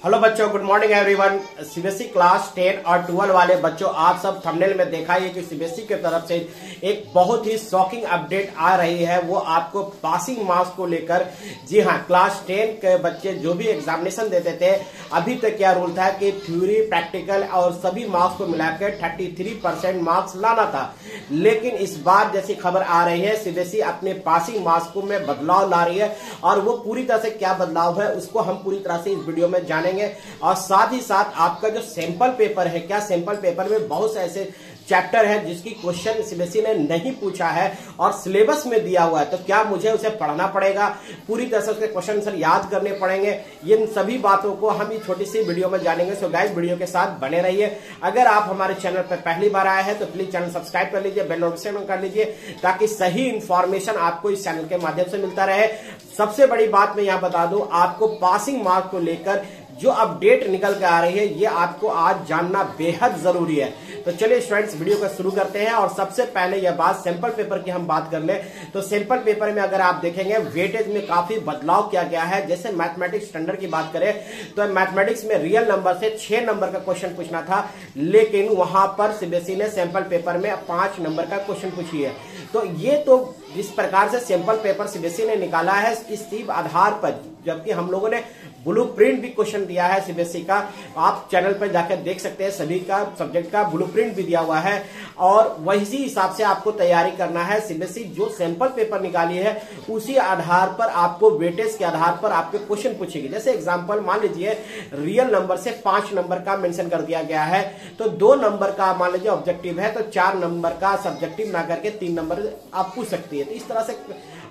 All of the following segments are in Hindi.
हेलो बच्चों, good morning everyone. CBSE class 10 और 12 वाले बच्चों, आप सब थंबनेल में देखा है कि सीबीएसई की तरफ से एक बहुत ही शॉकिंग अपडेट आ रही है। वो आपको पासिंग मार्क्स को लेकर, जी हाँ, क्लास 10 के बच्चे जो भी एग्जामिनेशन देते थे, अभी तक क्या रूल था कि थ्योरी, प्रैक्टिकल और सभी मार्क्स को मिलाकर 33% मार्क्स लाना था। लेकिन इस बार जैसी खबर आ रही है, सीबीएसई अपने पासिंग मार्क्स को में बदलाव ला रही है। और वो पूरी तरह से क्या बदलाव है उसको हम पूरी तरह से इस वीडियो में जानेंगे। और साथ ही साथ आपका जो सैंपल पेपर है, क्या सैंपल पेपर में बहुत से ऐसे चैप्टर है जिसकी क्वेश्चन सीबीएसई ने नहीं पूछा है और सिलेबस में दिया हुआ है, तो क्या मुझे उसे पढ़ना पड़ेगा, पूरी तरह से उसके क्वेश्चन आंसर याद करने पड़ेंगे। इन सभी बातों को हम इस छोटी सी वीडियो में जानेंगे। सो गाइस, वीडियो के साथ बने रहिए। अगर आप हमारे चैनल पर पहली बार आए हैं तो प्लीज चैनल सब्सक्राइब कर लीजिए, बेल नोटिफिकेशन ऑन कर लीजिए, ताकि सही इंफॉर्मेशन आपको इस चैनल के माध्यम से मिलता रहे। सबसे बड़ी बात मैं यहां बता दूं, आपको पासिंग मार्क को लेकर जो अपडेट निकल के आ रही है, ये आपको आज जानना बेहद जरूरी है। तो चलिए स्टूडेंट्स, वीडियो को शुरू करते हैं। और सबसे पहले यह बात सैंपल पेपर की हम बात कर ले तो सैंपल पेपर में अगर आप देखेंगे, वेटेज में काफी बदलाव किया गया है। जैसे मैथमेटिक्स स्टैंडर्ड की बात करें तो मैथमेटिक्स में रियल नंबर से 6 नंबर का क्वेश्चन पूछना था, लेकिन वहां पर सीबीएसई ने सैंपल पेपर में 5 नंबर का क्वेश्चन पूछी है। तो ये तो जिस प्रकार से सैंपल पेपर सीबीएसई ने निकाला है, इस आधार पर, जबकि हम लोगों ने ब्लूप्रिंट भी क्वेश्चन दिया है सीबीएसई का, आप चैनल पर जाकर देख सकते हैं, सभी का सब्जेक्ट का ब्लूप्रिंट भी दिया हुआ है। और वही हिसाब से आपको तैयारी करना है। सीबीएसई जो सैंपल पेपर निकाली है उसी आधार पर आपको वेटेज के आधार पर आपके क्वेश्चन पूछेगी। जैसे एग्जांपल मान लीजिए, रियल नंबर से 5 नंबर का मेंशन कर दिया गया है, तो 2 नंबर का मान लीजिए ऑब्जेक्टिव है, तो 4 नंबर का सब्जेक्टिव ना करके 3 नंबर आप पूछ सकती है। तो इस तरह से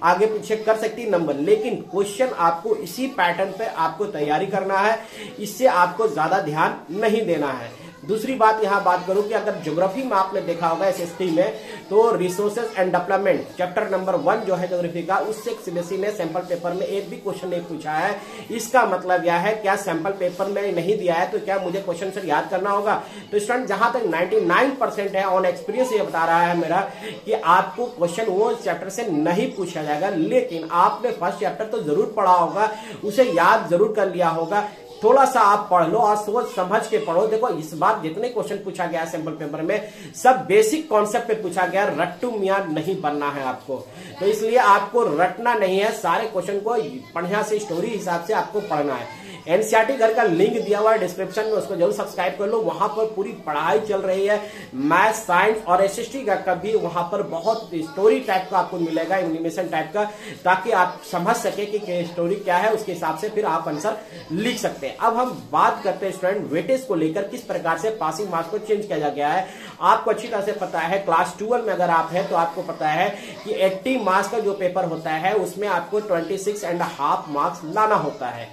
आगे पीछे कर सकती नंबर, लेकिन क्वेश्चन आपको इसी पैटर्न पे आपको तैयारी करना है। इससे आपको ज्यादा ध्यान नहीं देना है। दूसरी बात यहां बात करूं कि अगर ज्योग्राफी में आपने देखा होगा एसएसटी में, तो resources and development chapter number 1 जो है ज्योग्राफी का, उससे सीबीएसई ने सैंपल पेपर में एक भी क्वेश्चन नहीं पूछा है। इसका मतलब यह है, क्या सैंपल पेपर में नहीं दिया है तो क्या मुझे क्वेश्चन सर याद करना होगा? तो स्टूडेंट, जहां तक 99% है, ऑन एक्सपीरियंस ये बता रहा है मेरा, कि आपको क्वेश्चन वो चैप्टर से नहीं पूछा जाएगा। लेकिन आपने फर्स्ट चैप्टर तो जरूर पढ़ा होगा, उसे याद जरूर कर लिया होगा। थोड़ा सा आप पढ़ लो और सोच समझ के पढ़ो। देखो, इस बार जितने क्वेश्चन पूछा गया सैंपल पेपर में, सब बेसिक कॉन्सेप्ट पे पूछा गया। रट्टू मियां नहीं बनना है आपको, तो इसलिए आपको रटना नहीं है, सारे क्वेश्चन को बढ़िया से स्टोरी हिसाब से आपको पढ़ना है। एनसीईआरटी घर का लिंक दिया हुआ है डिस्क्रिप्शन में, उसको जरूर सब्सक्राइब कर लो। वहां पर पूरी पढ़ाई चल रही है, मैथ, साइंस और एसएसटी का भी वहां पर बहुत स्टोरी टाइप का आपको मिलेगा, एनिमेशन टाइप का, ताकि आप समझ सके कि स्टोरी क्या है, उसके हिसाब से फिर आप आंसर लिख सकते हैं। अब हम बात करते हैं स्टूडेंट, वेटेज को लेकर किस प्रकार से पासिंग मार्क्स को चेंज किया गया है। आपको अच्छी तरह से पता है, क्लास 12 में अगर आप है तो आपको पता है कि 80 मार्क्स का जो पेपर होता है उसमें आपको 26.5 मार्क्स लाना होता है।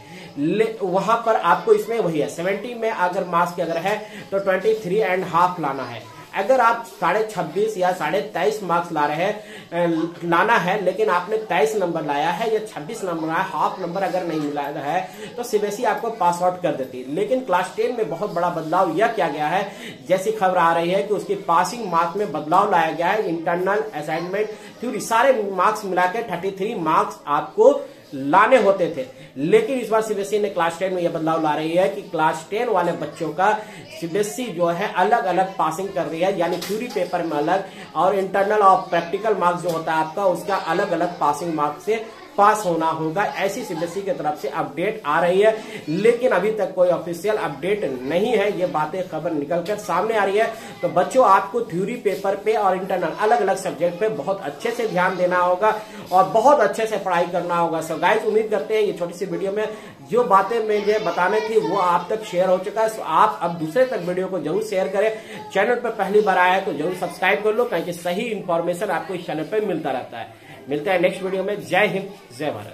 वहां पर आपको इसमें वही है, 70 में अगर मार्क्स की अगर है तो 23.5 लाना है। अगर आप 26.5 या 23.5 मार्क्स ला रहे हैं, लाना है, लेकिन आपने 23 नंबर लाया है या 26 नंबर लाया, हाफ नंबर अगर नहीं मिला है, तो सीबीएसई आपको पास आउट कर देती है। लेकिन क्लास 10 में बहुत बड़ा बदलाव यह किया गया है, जैसी खबर आ रही है कि उसकी पासिंग मार्क्स में बदलाव लाया गया है। इंटरनल, असाइनमेंट, थ्योरी, सारे मार्क्स मिलाकर 33 मार्क्स आपको लाने होते थे। लेकिन इस बार सीबीएसई ने क्लास 10 में यह बदलाव ला रही है कि क्लास 10 वाले बच्चों का सीबीएसई जो है अलग अलग पासिंग कर रही है, यानी थ्योरी पेपर में अलग और इंटरनल और प्रैक्टिकल मार्क्स जो होता है आपका, उसका अलग अलग पासिंग मार्क्स से पास होना होगा। ऐसी सीबीएसई की तरफ से अपडेट आ रही है, लेकिन अभी तक कोई ऑफिशियल अपडेट नहीं है। ये बातें खबर निकलकर सामने आ रही है। तो बच्चों, आपको थ्योरी पेपर पे और इंटरनल अलग अलग सब्जेक्ट पे बहुत अच्छे से ध्यान देना होगा और बहुत अच्छे से पढ़ाई करना होगा। सो गाइस, उम्मीद करते हैं ये छोटी सी वीडियो में जो बातें मुझे बताने थी वो आप तक शेयर हो चुका है। सो आप अब दूसरे तक वीडियो को जरूर शेयर करें। चैनल पर पहली बार आया है तो जरूर सब्सक्राइब कर लो, ताकि सही इंफॉर्मेशन आपको इस चैनल पर मिलता रहता है। मिलता है नेक्स्ट वीडियो में। जय हिंद, जय भारत।